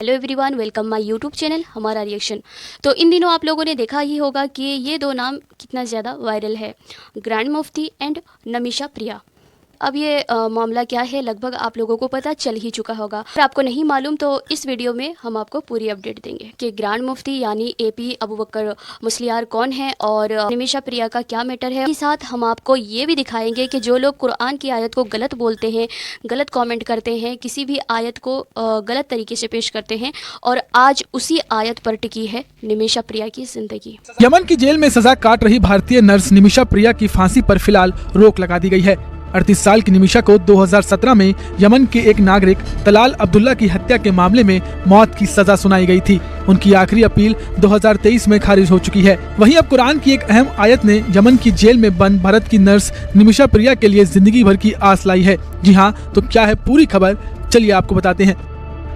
Hello everyone, welcome my YouTube channel हमारा reaction. तो इन दिनों आप लोगों ने देखा ही होगा कि ये दो नाम कितना ज़्यादा वायरल है, ग्रैंड मुफ्ती एंड नमीशा प्रिया। अब ये मामला क्या है लगभग आप लोगों को पता चल ही चुका होगा। अगर आपको नहीं मालूम तो इस वीडियो में हम आपको पूरी अपडेट देंगे कि ग्रैंड मुफ्ती यानी एपी अबू बकर मुस्लियार कौन है और नमीशा प्रिया का क्या मैटर है। साथ हम आपको ये भी दिखाएंगे कि जो लोग कुरान की आयत को गलत बोलते हैं, गलत कमेंट करते हैं, किसी भी आयत को गलत तरीके से पेश करते हैं, और आज उसी आयत पर टिकी है नमीशा प्रिया की जिंदगी। यमन की जेल में सजा काट रही भारतीय नर्स निमिषा प्रिया की फांसी पर फिलहाल रोक लगा दी गई है। 38 साल की निमिषा को 2017 में यमन के एक नागरिक तलाल अब्दुल्ला की हत्या के मामले में मौत की सजा सुनाई गई थी। उनकी आखिरी अपील 2023 में खारिज हो चुकी है। वहीं अब कुरान की एक अहम आयत ने यमन की जेल में बंद भारत की नर्स निमिषा प्रिया के लिए जिंदगी भर की आस लाई है। जी हाँ, तो क्या है पूरी खबर, चलिए आपको बताते हैं।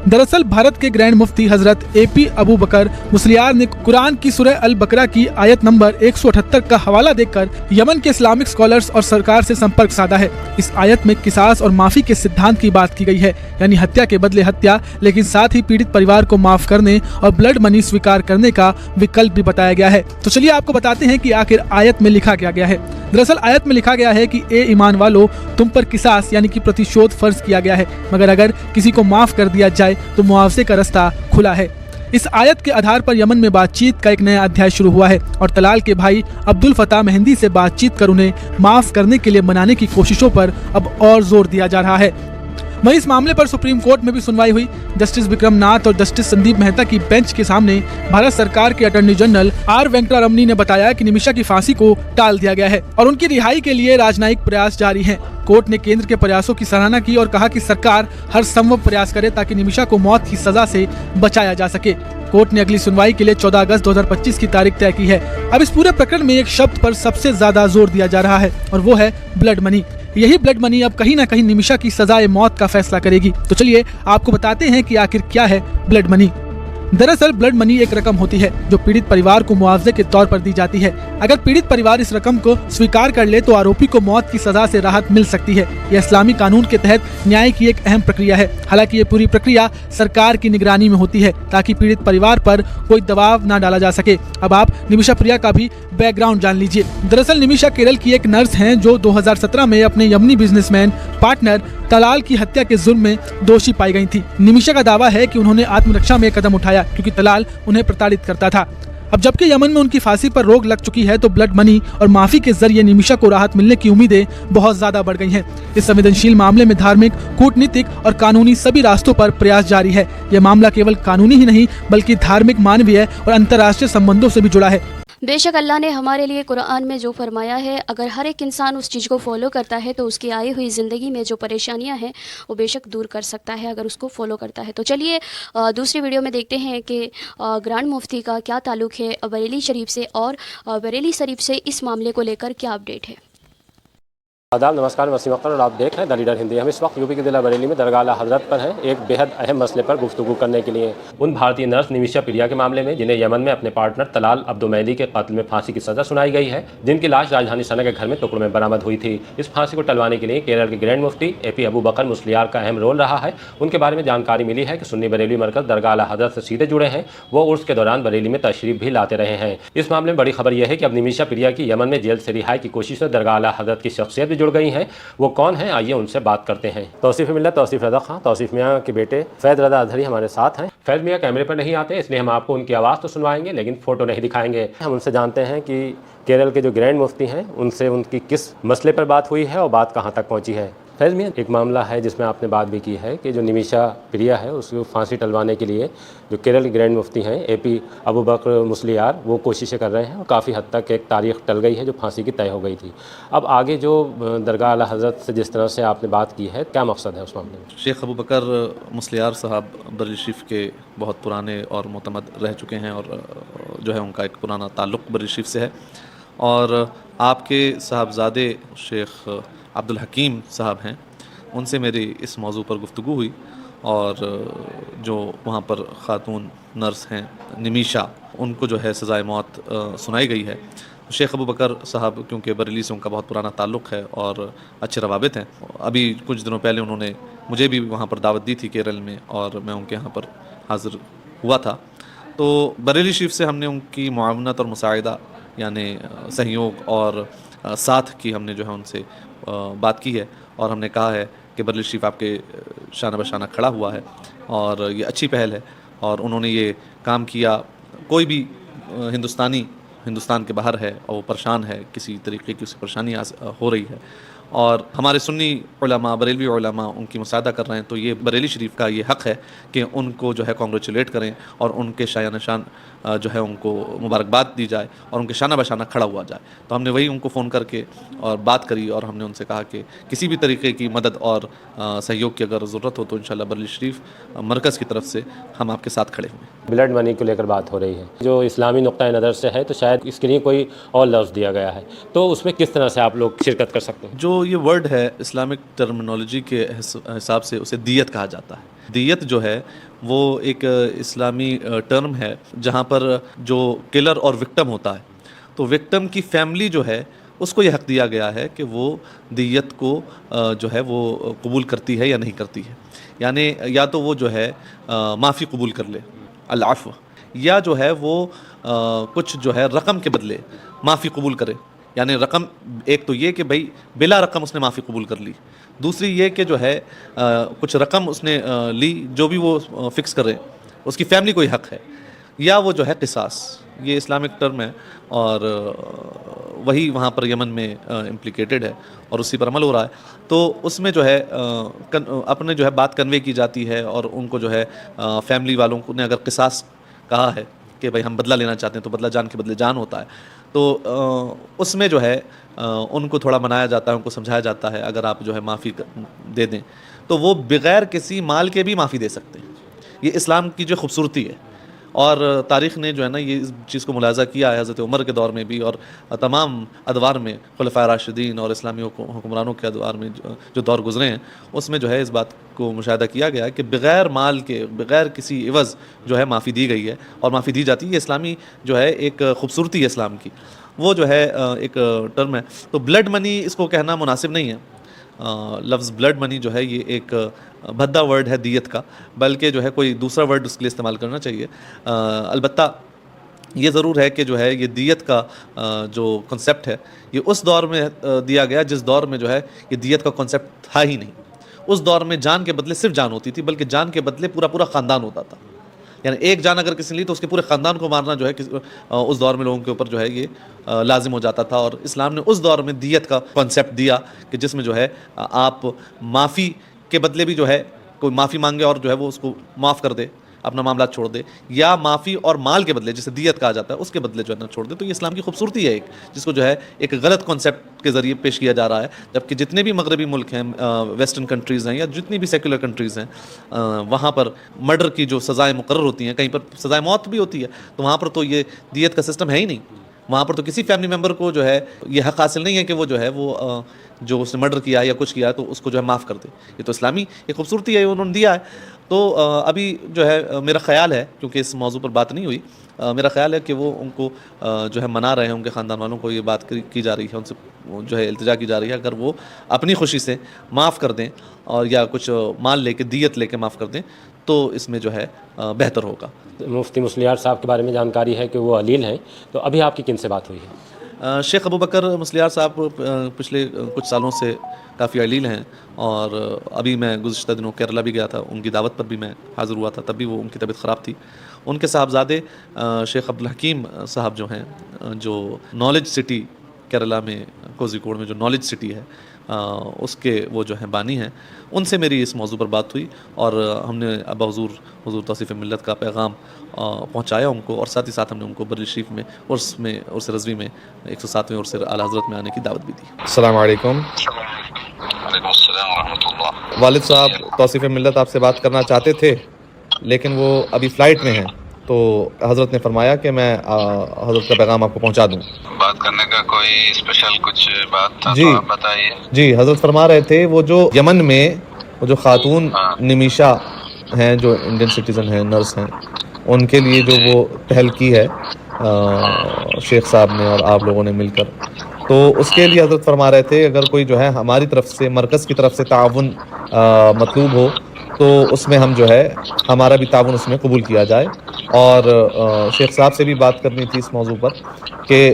दरअसल भारत के ग्रैंड मुफ्ती हजरत एपी अबू बकर मुस्लियार ने कुरान की सूरह अल बकरा की आयत नंबर 178 का हवाला देकर यमन के इस्लामिक स्कॉलर्स और सरकार से संपर्क साधा है। इस आयत में किसास और माफी के सिद्धांत की बात की गई है, यानी हत्या के बदले हत्या, लेकिन साथ ही पीड़ित परिवार को माफ करने और ब्लड मनी स्वीकार करने का विकल्प भी बताया गया है। तो चलिए आपको बताते हैं कि आखिर आयत में लिखा क्या गया है। दरअसल आयत में लिखा गया है कि ए ईमान वालों, तुम पर किसास यानी कि प्रतिशोध फर्ज किया गया है, मगर अगर किसी को माफ कर दिया जाए तो मुआवजे का रास्ता खुला है। इस आयत के आधार पर यमन में बातचीत का एक नया अध्याय शुरू हुआ है और तलाल के भाई अब्दुल फताह मेहंदी से बातचीत कर उन्हें माफ करने के लिए मनाने की कोशिशों पर अब और जोर दिया जा रहा है। वहीं इस मामले पर सुप्रीम कोर्ट में भी सुनवाई हुई। जस्टिस विक्रम नाथ और जस्टिस संदीप मेहता की बेंच के सामने भारत सरकार के अटॉर्नी जनरल आर वेंकटरमणी ने बताया कि निमिषा की फांसी को टाल दिया गया है और उनकी रिहाई के लिए राजनयिक प्रयास जारी हैं। कोर्ट ने केंद्र के प्रयासों की सराहना की और कहा कि सरकार हर संभव प्रयास करे ताकि निमिषा को मौत की सजा से बचाया जा सके। कोर्ट ने अगली सुनवाई के लिए 14 अगस्त 2025 की तारीख तय की है। अब इस पूरे प्रकरण में एक शब्द पर सबसे ज्यादा जोर दिया जा रहा है और वो है ब्लड मनी। यही ब्लड मनी अब कहीं ना कहीं निमिषा की सजाए मौत का फैसला करेगी। तो चलिए आपको बताते हैं कि आखिर क्या है ब्लड मनी। दरअसल ब्लड मनी एक रकम होती है जो पीड़ित परिवार को मुआवजे के तौर पर दी जाती है। अगर पीड़ित परिवार इस रकम को स्वीकार कर ले तो आरोपी को मौत की सजा से राहत मिल सकती है। यह इस्लामी कानून के तहत न्याय की एक अहम प्रक्रिया है। हालांकि ये पूरी प्रक्रिया सरकार की निगरानी में होती है ताकि पीड़ित परिवार पर कोई दबाव न डाला जा सके। अब आप निमिषा प्रिया का भी बैकग्राउंड जान लीजिए। दरअसल निमिषा केरल की एक नर्स हैं जो 2017 में अपने यमनी बिजनेसमैन पार्टनर तलाल की हत्या के जुर्म में दोषी पाई गई थी। निमिषा का दावा है कि उन्होंने आत्मरक्षा में कदम उठाया क्योंकि तलाल उन्हें प्रताड़ित करता था। अब जबकि यमन में उनकी फांसी पर रोक लग चुकी है तो ब्लड मनी और माफी के जरिए निमिषा को राहत मिलने की उम्मीदें बहुत ज्यादा बढ़ गई हैं। इस संवेदनशील मामले में धार्मिक, कूटनीतिक और कानूनी सभी रास्तों पर प्रयास जारी है। यह मामला केवल कानूनी ही नहीं बल्कि धार्मिक, मानवीय और अंतर्राष्ट्रीय संबंधों से भी जुड़ा है। बेशक अल्लाह ने हमारे लिए कुरान में जो फरमाया है, अगर हर एक इंसान उस चीज़ को फॉलो करता है तो उसकी आई हुई ज़िंदगी में जो परेशानियां हैं वो बेशक दूर कर सकता है अगर उसको फॉलो करता है। तो चलिए दूसरी वीडियो में देखते हैं कि ग्रैंड मुफ्ती का क्या ताल्लुक़ है बरेली शरीफ से और बरेली शरीफ से इस मामले को लेकर क्या अपडेट है। आदाब, नमस्कार, वसीम अख्तर और आप देख रहे हैं द लीडर हिंदी। हम इस वक्त यूपी के जिला बरेली में दरगाह आला हज़रत पर हैं एक बेहद अहम मसले पर गुफ्तगू करने के लिए। उन भारतीय नर्स निमिषा प्रिया के मामले में जिन्हें यमन में अपने पार्टनर तलाल अब्दो मेहंदी के कत्ल में फांसी की सजा सुनाई गई है, जिनकी लाश राजधानी सना के घर में टुकड़ों में बरामद हुई थी। इस फांसी को टलवाने के लिए केरल के ग्रैंड मुफ्ती एपी अबू बकर मुस्लियार का अहम रोल रहा है। उनके बारे में जानकारी मिली है कि सुन्नी बरेली मरकज दरगाह आला हज़रत से सीधे जुड़े हैं। वो उर्स के दौरान बरेली में तशरीफ भी लाते रहे हैं। इस मामले में बड़ी खबर यह है कि अब निमिषा प्रिया की यमन में जेल से रिहाई की कोशिश में दरगाह आला हज़रत की शख्सियत भी जुड़ गई है। वो कौन है, आइए उनसे बात करते हैं। तौसीफ मिल्लत तौसीफ रज़ा खां, तौसीफ मियाँ के बेटे फैज़ रज़ा अज़हरी हमारे साथ हैं। फैज़ मियाँ कैमरे पर नहीं आते इसलिए हम आपको उनकी आवाज़ तो सुनवाएंगे लेकिन फ़ोटो नहीं दिखाएंगे। हम उनसे जानते हैं कि केरल के जो ग्रैंड मुफ्ती हैं उनसे उनकी किस मसले पर बात हुई है और बात कहाँ तक पहुँची है। फैज़ मियाँ, एक मामला है जिसमें आपने बात भी की है कि जो निमिषा प्रिया है उसको फांसी टलवाने के लिए जो केरल के ग्रैंड मुफ्ती हैं एपी अबू बकर मुस्लियार वो कोशिशें कर रहे हैं और काफ़ी हद तक एक तारीख टल गई है जो फांसी की तय हो गई थी। अब आगे जो दरगाह आला हज़रत से जिस तरह से आपने बात की है, क्या मकसद है उस मामले में? शेख अबू बकर मुस्लियार साहब बरेली शरीफ के बहुत पुराने और मोतमद रह चुके हैं और जो है उनका एक पुराना ताल्लुक़ बरेली शरीफ से है और आपके साहबजादे शेख अब्दुल हकीम साहब हैं, उनसे मेरी इस मौजू पर गुफ्तगू हुई और जो वहाँ पर ख़ातून नर्स हैं निमिषा, उनको जो है सज़ाए मौत सुनाई गई है। शेख अबू बकर साहब क्योंकि बरेली से उनका बहुत पुराना ताल्लुक़ है और अच्छे रवाबित हैं, अभी कुछ दिनों पहले उन्होंने मुझे भी वहाँ पर दावत दी थी केरल में और मैं उनके यहाँ पर حاضر ہوا تھا. تو بریلی شریف سے ہم نے ان کی معاونت اور مساعدہ یعنی سہیوگ اور ساتھ کی ہم نے جو ہے ان سے بات کی ہے, اور ہم نے کہا ہے کہ بریلی شریف آپ کے شانہ بشانہ کھڑا ہوا ہے اور یہ اچھی پہل ہے, اور انہوں نے یہ کام کیا. کوئی بھی ہندوستان کے باہر ہے اور وہ پریشان ہے, کسی طریقے کی اسے پریشانی ہو رہی ہے, اور ہمارے سنی علماء, بریلوی علماء ان کی مساعدہ کر رہے ہیں, تو یہ بریلی شریف کا یہ حق ہے کہ ان کو جو ہے کانگریچولیٹ کریں اور ان کے شایہ نشان جو ہے ان کو مبارکباد دی جائے اور ان کے شانہ بشانہ کھڑا ہوا جائے. تو ہم نے وہی ان کو فون کر کے اور بات کری, اور ہم نے ان سے کہا کہ کسی بھی طریقے کی مدد اور سہیوگ کی اگر ضرورت ہو تو انشاءاللہ بریلی شریف مرکز کی طرف سے ہم آپ کے ساتھ کھڑے ہوئے ہیں. بلڈ منی کو لے کر بات ہو رہی ہے, جو اسلامی نقطۂ نظر سے ہے تو شاید اس کے لیے کوئی اور لفظ دیا گیا ہے, تو اس میں کس طرح سے آپ لوگ شرکت کر سکتے ہیں؟ جو یہ ورڈ ہے اسلامک ٹرمنالوجی کے حساب سے اسے دیت کہا جاتا ہے. دیت جو ہے وہ ایک اسلامی ٹرم ہے جہاں پر جو کلر اور وکٹم ہوتا ہے, تو وکٹم کی فیملی جو ہے اس کو یہ حق دیا گیا ہے کہ وہ دیت کو جو ہے وہ قبول کرتی ہے یا نہیں کرتی ہے. یعنی یا تو وہ جو ہے معافی قبول کر لے, العفو, یا جو ہے وہ کچھ جو ہے رقم کے بدلے معافی قبول کرے. یعنی رقم, ایک تو یہ کہ بھائی بلا رقم اس نے معافی قبول کر لی, دوسری یہ کہ جو ہے کچھ رقم اس نے لی جو بھی وہ فکس کرے, اس کی فیملی کو ہی حق ہے, یا وہ جو ہے قصاص. یہ اسلامک ٹرم ہے اور وہی وہاں پر یمن میں امپلیکیٹڈ ہے اور اسی پر عمل ہو رہا ہے. تو اس میں جو ہے اپنے جو ہے بات کنوے کی جاتی ہے, اور ان کو جو ہے فیملی والوں کو نے اگر قصاص کہا ہے کہ بھائی ہم بدلہ لینا چاہتے ہیں تو بدلہ جان کے بدلے جان ہوتا ہے, تو اس میں جو ہے ان کو تھوڑا منایا جاتا ہے, ان کو سمجھایا جاتا ہے اگر آپ جو ہے معافی دے دیں تو وہ بغیر کسی مال کے بھی معافی دے سکتے ہیں. یہ اسلام کی جو خوبصورتی ہے, اور تاریخ نے جو ہے نا یہ اس چیز کو ملاحظہ کیا ہے حضرت عمر کے دور میں بھی, اور تمام ادوار میں خلفائے راشدین اور اسلامی حکمرانوں کے ادوار میں جو دور گزرے ہیں اس میں جو ہے اس بات کو مشاہدہ کیا گیا ہے کہ بغیر مال کے, بغیر کسی عوض جو ہے معافی دی گئی ہے اور معافی دی جاتی ہے. یہ اسلامی جو ہے ایک خوبصورتی ہے اسلام کی, وہ جو ہے ایک ٹرم ہے. تو بلڈ منی اس کو کہنا مناسب نہیں ہے. لفظ بلڈ منی جو ہے یہ ایک بھدا ورڈ ہے دیت کا, بلکہ جو ہے کوئی دوسرا ورڈ اس کے لیے استعمال کرنا چاہیے. البتہ یہ ضرور ہے کہ جو ہے یہ دیت کا جو کنسیپٹ ہے یہ اس دور میں دیا گیا جس دور میں جو ہے یہ دیت کا کنسیپٹ تھا ہی نہیں. اس دور میں جان کے بدلے صرف جان ہوتی تھی, بلکہ جان کے بدلے پورا خاندان ہوتا تھا. یعنی ایک جان اگر کسی نے لی تو اس کے پورے خاندان کو مارنا جو ہے اس دور میں لوگوں کے اوپر جو ہے یہ لازم ہو جاتا تھا. اور اسلام نے اس دور میں دیت کا کنسیپٹ دیا کہ جس میں جو ہے آپ معافی کے بدلے بھی جو ہے کوئی معافی مانگے اور جو ہے وہ اس کو معاف کر دے, اپنا معاملات چھوڑ دے, یا معافی اور مال کے بدلے جسے دیت کہا جاتا ہے اس کے بدلے جو ہے نا چھوڑ دے. تو یہ اسلام کی خوبصورتی ہے ایک, جس کو جو ہے ایک غلط کنسیپٹ کے ذریعے پیش کیا جا رہا ہے. جبکہ جتنے بھی مغربی ملک ہیں, ویسٹرن کنٹریز ہیں, یا جتنی بھی سیکولر کنٹریز ہیں, وہاں پر مرڈر کی جو سزائیں مقرر ہوتی ہیں, کہیں پر سزائے موت بھی ہوتی ہے, تو وہاں پر تو یہ دیت کا سسٹم ہے ہی نہیں. وہاں پر تو کسی فیملی ممبر کو جو ہے یہ حق حاصل نہیں ہے کہ وہ جو ہے وہ جو اس نے مرڈر کیا ہے یا کچھ کیا ہے تو اس کو جو ہے معاف کر دے. یہ تو اسلامی ایک خوبصورتی ہے, انہوں نے دیا ہے. تو ابھی جو ہے میرا خیال ہے, کیونکہ اس موضوع پر بات نہیں ہوئی, میرا خیال ہے کہ وہ ان کو جو ہے منا رہے ہیں, ان کے خاندان والوں کو یہ بات کی جا رہی ہے, ان سے جو ہے التجا کی جا رہی ہے اگر وہ اپنی خوشی سے معاف کر دیں اور یا کچھ مال لے کے, دیت لے کے معاف کر دیں تو اس میں جو ہے بہتر ہوگا. مفتی مسلیار صاحب کے بارے میں جانکاری ہے کہ وہ علیل ہیں, تو ابھی آپ کی کن سے بات ہوئی ہے؟ شیخ ابو بکر مسلیار صاحب پچھلے کچھ سالوں سے کافی علیل ہیں, اور ابھی میں گزشتہ دنوں کیرلا بھی گیا تھا, ان کی دعوت پر بھی میں حاضر ہوا تھا, تب بھی وہ ان کی طبیعت خراب تھی. ان کے صاحبزادے شیخ عبدالحکیم صاحب جو ہیں, جو نالج سٹی کیرلا میں کوزیکوڈ میں جو نالج سٹی ہے اس کے وہ جو ہیں بانی ہیں, ان سے میری اس موضوع پر بات ہوئی, اور ہم نے ابا حضور توصیف ملت کا پیغام پہنچایا ان کو, اور ساتھ ہی ساتھ ہم نے ان کو بریلی شریف میں عرس رضوی میں 107ویں عرس اعلیٰ حضرت میں آنے کی دعوت بھی دی. السلام علیکم. وعلیکم السلام ورحمۃ اللہ. والد صاحب توصیف ملت آپ سے بات کرنا چاہتے تھے, لیکن وہ ابھی فلائٹ میں ہیں, تو حضرت نے فرمایا کہ میں حضرت کا پیغام آپ کو پہنچا دوں. بات کرنے کا کوئی اسپیشل کچھ بات تھا جی تو آپ بتائیے. جی, حضرت فرما رہے تھے وہ جو یمن میں وہ جو خاتون نمیشا ہیں, جو انڈین سٹیزن ہیں, نرس ہیں, ان کے لیے جو وہ پہل کی ہے شیخ صاحب نے اور آپ لوگوں نے مل کر, تو اس کے لیے حضرت فرما رہے تھے اگر کوئی جو ہے ہماری طرف سے, مرکز کی طرف سے تعاون مطلوب ہو تو اس میں ہم جو ہے ہمارا بھی تعاون اس میں قبول کیا جائے. اور شیخ صاحب سے بھی بات کرنی تھی اس موضوع پر کہ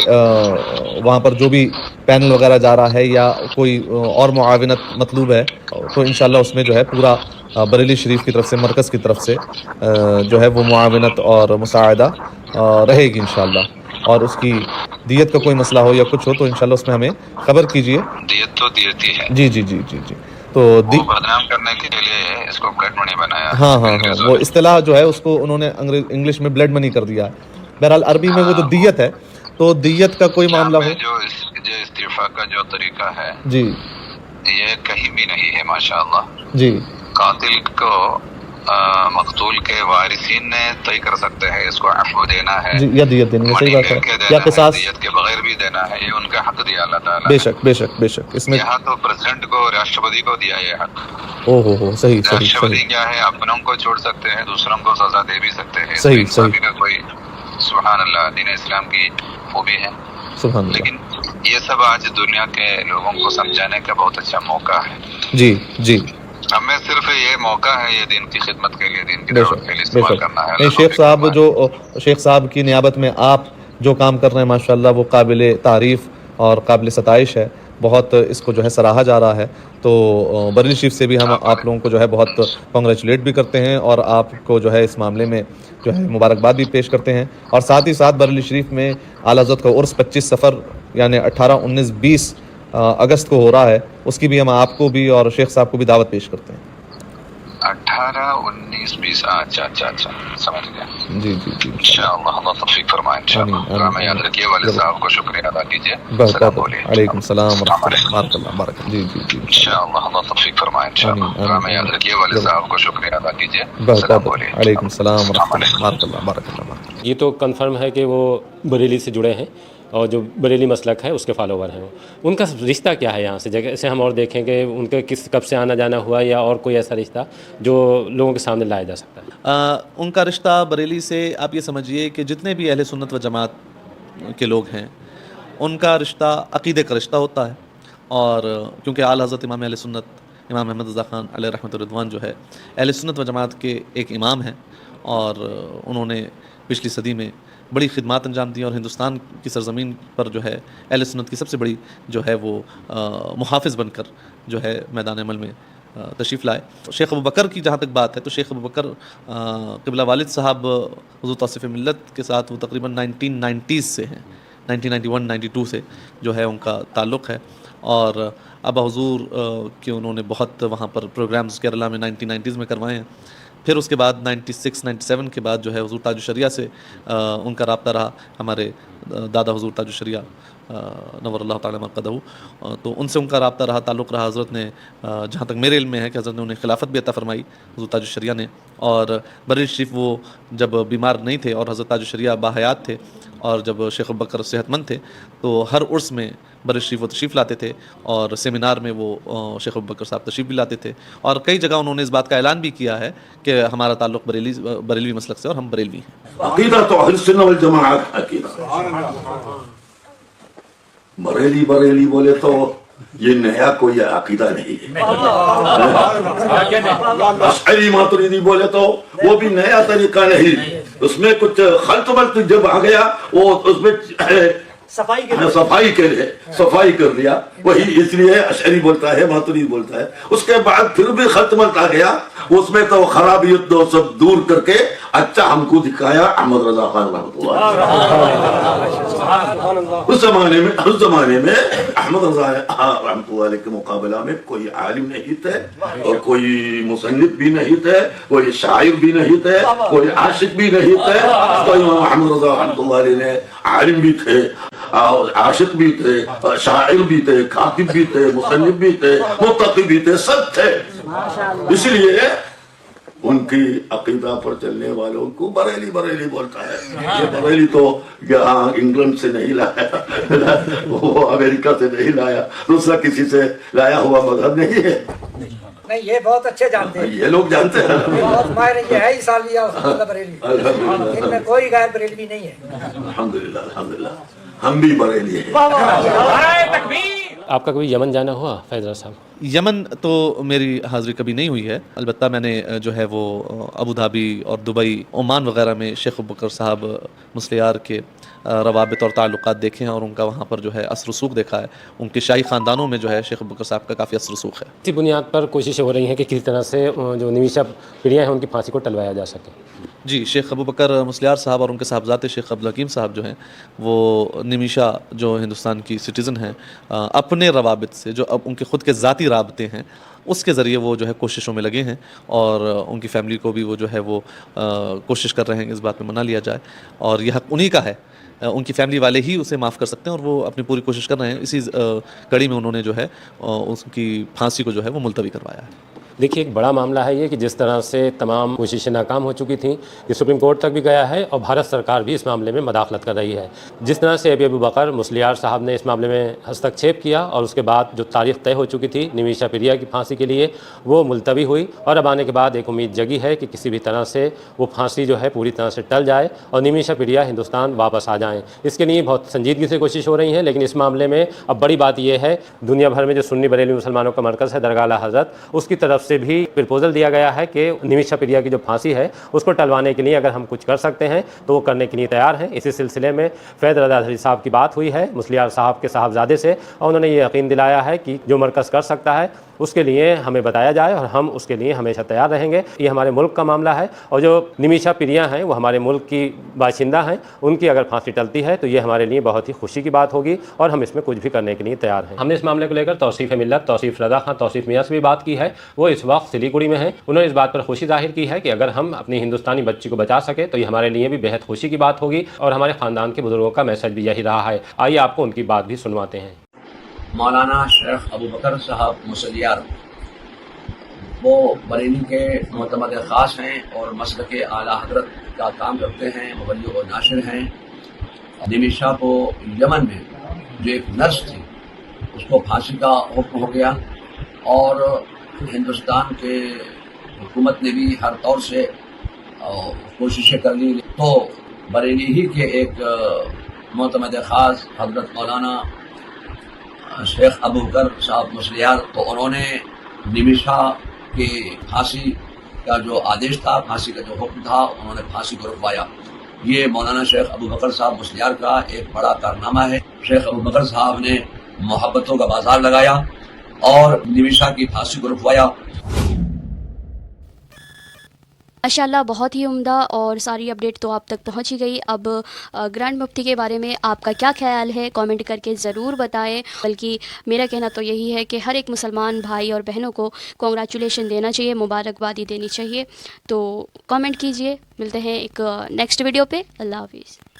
وہاں پر جو بھی پینل وغیرہ جا رہا ہے یا کوئی اور معاونت مطلوب ہے تو انشاءاللہ اس میں جو ہے پورا بریلی شریف کی طرف سے مرکز کی طرف سے جو ہے وہ معاونت اور مساعدہ رہے گی انشاءاللہ. اور اس کی دیت کا کوئی مسئلہ ہو یا کچھ ہو تو انشاءاللہ اس میں ہمیں خبر کیجئے. دیت تو دیتی ہے. جی جی جی جی جی. تو وہ بدنام کرنے کے لیے اس کو بلڈ منی بنایا. ہاں ہاں ہاں وہ اصطلاح جو ہے اس کو انہوں نے انگلش میں بلڈ منی کر دیا. بہرحال عربی میں وہ جو دیت ہے تو دیت کا کوئی معاملہ ہو. جو استعفاء کا جو طریقہ ہے جی یہ کہیں بھی نہیں ہے ماشاءاللہ. جی قاتل کو مقتول کے وارثین نے طے کر سکتے ہیں اس کو عفو دینا ہے جی یا دیت دینی ہے. صحیح بات ہے. یا قصاص دیت کے بغیر بھی دینا ہے. یہ ان کا حق دیا اللہ تعالیٰ. بے شک بے شک بے شک. اس میں یہاں تو پریزیڈنٹ کو راشٹرپتی کو دیا یہ حق. او ہو صحیح صحیح راشٹرپتی صحیح. کیا ہے اپنوں کو چھوڑ سکتے ہیں دوسروں کو سزا دے بھی سکتے ہیں. صحیح انصافی کا کوئی سبحان اللہ دین اسلام کی خوبی ہے. سبحان اللہ. لیکن یہ سب آج دنیا کے لوگوں کو سمجھانے کا بہت اچھا موقع ہے. جی جی ہمیں صرف یہ موقع ہے یہ دین کی خدمت کے لیے دین کی بے دعوت شک کے لیے بے استعمال شک. کرنا ہے. نہیں شیخ صاحب جو شیخ صاحب کی نیابت میں آپ جو کام کر رہے ہیں ماشاءاللہ وہ قابل تعریف اور قابل ستائش ہے. بہت اس کو جو ہے سراہا جا رہا ہے. تو بریلی شریف سے بھی ہم آپ لوگوں کو جو ہے بہت کنگریچولیٹ بھی کرتے ہیں اور آپ کو جو ہے اس معاملے میں جو ہے مبارکباد بھی پیش کرتے ہیں. اور ساتھ ہی ساتھ بریلی شریف میں اعلیٰ حضرت کا عرس 25 صفر یعنی 18 19 20 اگست کو ہو رہا ہے. اس کی بھی ہم آپ کو بھی اور شیخ صاحب کو بھی دعوت پیش کرتے ہیں. 18 19 20 اچھا سمجھ گیا. جی جی جی انشاءاللہ اللہ توفیق فرمائے. انشاءاللہ میں یاد رکھیے والد صاحب کو شکریہ ادا کیجیے. بہت بولیے. علیکم السلام ورحمۃ اللہ بارک اللہ بارک. جی جی جی انشاءاللہ اللہ توفیق فرمائے. انشاءاللہ میں یاد رکھیے والد صاحب کو شکریہ ادا کیجیے. بہت بولیے. علیکم السلام ورحمۃ اللہ بارک اللہ بارک اللہ. یہ تو کنفرم ہے کہ وہ بریلی سے جڑے ہیں اور جو بریلی مسلک ہے اس کے فالوور ہیں. ان کا رشتہ کیا ہے یہاں سے جگہ سے ہم اور دیکھیں کہ ان کے کب سے آنا جانا ہوا یا اور کوئی ایسا رشتہ جو لوگوں کے سامنے لایا جا سکتا ہے؟ ان کا رشتہ بریلی سے آپ یہ سمجھیے کہ جتنے بھی اہل سنت و جماعت کے لوگ ہیں ان کا رشتہ عقیدے کا رشتہ ہوتا ہے. اور کیونکہ اعلیٰ حضرت امام اہل سنت امام احمد رضا خان علیہ رحمۃ الرضوان جو ہے اہل سنت و جماعت کے ایک امام ہیں اور انہوں نے پچھلی صدی میں بڑی خدمات انجام دی اور ہندوستان کی سرزمین پر جو ہے اہل سنت کی سب سے بڑی جو ہے وہ محافظ بن کر جو ہے میدان عمل میں تشریف لائے. شیخ ابوبکر کی جہاں تک بات ہے تو شیخ ابوبکر قبلہ والد صاحب حضور توصیف ملت کے ساتھ وہ تقریباً 1990s سے ہیں. 1991-92 سے جو ہے ان کا تعلق ہے. اور ابا حضور کے انہوں نے بہت وہاں پر پروگرامز کیرلا میں 1990s میں کروائے ہیں. پھر اس کے بعد 96-97 کے بعد جو ہے حضور تاج الشریعہ سے ان کا رابطہ رہا. ہمارے دادا حضور تاج الشریعہ نور اللہ تعالیٰ مرقدہ تو ان سے ان کا رابطہ رہا تعلق رہا. حضرت نے جہاں تک میرے علم میں ہے کہ حضرت نے انہیں خلافت بھی عطا فرمائی حضور تاج الشریعہ نے. اور بریلی شریف وہ جب بیمار نہیں تھے اور حضرت تاج الشریعہ باحیات تھے اور جب شیخ ابوبکر صحت مند تھے تو ہر عرس میں بریلی شریف وہ تشریف لاتے تھے اور سیمینار میں وہ شیخ ابوبکر صاحب تشریف بھی لاتے تھے. اور کئی جگہ انہوں نے اس بات کا اعلان بھی کیا ہے کہ ہمارا تعلق بریلوی مسلک سے اور ہم بریلوی ہیں. عقیدہ تو اہل سنت والجماعت عقیدہ. بریلی بولے تو یہ نیا کوئی عقیدہ نہیں ہے. اشعری ماتریدی بولے تو وہ بھی نیا طریقہ نہیں. اس میں کچھ خلط ملط جب آ گیا وہ اس میں صفائی کر دیا. وہی اس لیے اشعری بولتا ہے ماتریدی بولتا ہے. اس کے بعد پھر بھی خلط ملط آ گیا اس میں تو خرابیت دو سب دور کر کے اچھا ہم کو دکھایا احمد رضا خان رحمۃ اللہ. اس زمانے میں احمد رضا رحمۃ اللہ علیہ کے مقابلہ میں کوئی عالم نہیں تھے اور کوئی مصنف بھی نہیں تھے کوئی شاعر بھی نہیں تھے کوئی عاشق بھی نہیں تھے. تو امام احمد رضا رحمۃ اللہ علیہ نے عالم بھی تھے عاشق بھی تھے شاعر بھی تھے کاتب بھی تھے مصنف بھی تھے متقی بھی تھے سب تھے. اس لیے ان کی عقیدہ پر چلنے والوں کو بریلی بولتا ہے. یہ بریلی تو یہاں انگلینڈ سے نہیں لایا وہ امریکہ سے نہیں لایا دوسرا کسی سے لایا ہوا مذہب نہیں ہے. نہیں یہ بہت اچھے جانتے ہیں یہ لوگ جانتے ہیں بہت ماہر یہ ہے ہی سالیہ بریلی ان میں کوئی غیر بریلوی نہیں ہے. الحمدللہ ہم بھی بریلی ہیں. आपका कभी यमन जाना हुआ फैज़ रज़ा साहब? यमन तो मेरी हाज़िरी कभी नहीं हुई है, अलबत्ता मैंने जो है वो अबू धाबी और दुबई, ओमान वग़ैरह में शेख अबू बकर साहब मुस्लियार के रवाबित और ताल्लुकात देखे हैं और उनका वहाँ पर जो है असर रसूख देखा है। उनके शाही ख़ानदानों में जो है शेख अबू बकर साहब का काफ़ी असर रसूख है। इसी बुनियाद पर कोशिशें हो रही हैं कि किसी तरह से जो निमिशा प्रिया हैं उनकी फांसी को टलवाया जा सके। जी, शेख अबू बकर मुस्लियार साहब और उनके साहबजादे शेख अब्दुल हकीम साहब जो हैं वो निमिशा जो हिंदुस्तान की सिटीज़न हैं, अपने रवाबित से जो अब उनके ख़ुद के ज़ाती राबते हैं उसके ज़रिए वो जो है कोशिशों में लगे हैं और उनकी फ़ैमिली को भी वो जो है वो कोशिश कर रहे हैं कि इस बात में मना लिया जाए और यह हक़ उन्हीं का है। उनकी फ़ैमिली वाले ही उसे माफ़ कर सकते हैं और वो अपनी पूरी कोशिश कर रहे हैं। इसी कड़ी में उन्होंने जो है उसकी फांसी को जो है वो मुलतवी करवाया है। देखिए, एक बड़ा मामला है ये कि जिस तरह से तमाम कोशिशें नाकाम हो चुकी थीं, ये सुप्रीम कोर्ट तक भी गया है और भारत सरकार भी इस मामले में मदाखलत कर रही है। जिस तरह से अबू बकर मुस्लियार साहब ने इस मामले में हस्तक्षेप किया और उसके बाद जो तारीख तय हो चुकी थी निमिशा प्रिया की फांसी के लिए, वो मुलतवी हुई और अब आने के बाद एक उम्मीद जगी है कि किसी भी तरह से वो फांसी जो है पूरी तरह से टल जाए और निमिशा प्रिया हिंदुस्तान वापस आ जाएँ। इसके लिए बहुत संजीदगी से कोशिश हो रही है, लेकिन इस मामले में अब बड़ी बात यह है, दुनिया भर में जो सुन्नी बरेलवी मुसलमानों का मरकज़ है दरगाह आला हज़रत, उसकी तरफ से भी प्रपोजल दिया गया है कि निमिशा प्रिया की जो फांसी है उसको टलवाने के लिए अगर हम कुछ कर सकते हैं तो वो करने के लिए तैयार हैं। इसी सिलसिले में फैज़ रज़ा साहब की बात हुई है मुस्लियार साहब के साहबजादे से और उन्होंने ये यकीन दिलाया है कि जो मरकज़ कर सकता है उसके लिए हमें बताया जाए और हम उसके लिए हमेशा तैयार रहेंगे। ये हमारे मुल्क का मामला है और जो निमिशा प्रिया हैं वो हमारे मुल्क की बाशिंदा हैं, उनकी अगर फांसी टलती है तो ये हमारे लिए बहुत ही खुशी की बात होगी और हम इसमें कुछ भी करने के लिए तैयार हैं। हमने इस मामले को लेकर तौसीफ़ मिल्लत तौसीफ़ रज़ा खान तौसीफ़ मियाँ से भी बात की है। वो इस वक्त सिलीगुड़ी में हैं। उन्होंने इस बात पर खुशी जाहिर की है कि अगर हम अपनी हिंदुस्तानी बच्ची को बचा सके तो ये हमारे लिए भी बेहद खुशी की बात होगी और हमारे ख़ानदान के बुजुर्गों का मैसेज भी यही रहा है। आइए आपको उनकी बात भी सुनवाते हैं। मौलाना शेख अबू बकर साहब मुस्लियार वो बरेली के मोतमद ख़ास हैं और मसलक आला हज़रत का काम करते हैं, मुबल्लिग़ व नाशिर हैं। निमिशा को यमन में जो एक नर्स थी उसको फांसी का हुक्म हो गया और हिंदुस्तान के हुकूमत ने भी हर तौर से कोशिशें कर ली। तो बरेली ही के एक मोतमद ख़ास हज़रत मौलाना शेख अबू बकर साहब मुस्लियार, तो उन्होंने निमिशा कि फांसी का जो आदेश था, फांसी का जो हुक्म था, उन्होंने फांसी को रुकवाया। ये मौलाना शेख अबू बकर साहब मुस्लियार का एक बड़ा कारनामा है। शेख अबू बकर साहब ने मोहब्बतों का बाजार लगाया और निमिशा की फांसी को रुकवाया। माशाल्लाह, बहुत ही उम्दा और सारी अपडेट तो आप तक पहुंच ही गई। अब ग्रैंड मुफ्ती के बारे में आपका क्या ख्याल है कमेंट करके ज़रूर बताएं। बल्कि मेरा कहना तो यही है कि हर एक मुसलमान भाई और बहनों को कॉन्ग्रेचुलेशन देना चाहिए, मुबारकबादी देनी चाहिए। तो कमेंट कीजिए। मिलते हैं एक नेक्स्ट वीडियो पे। अल्लाह हाफिज़।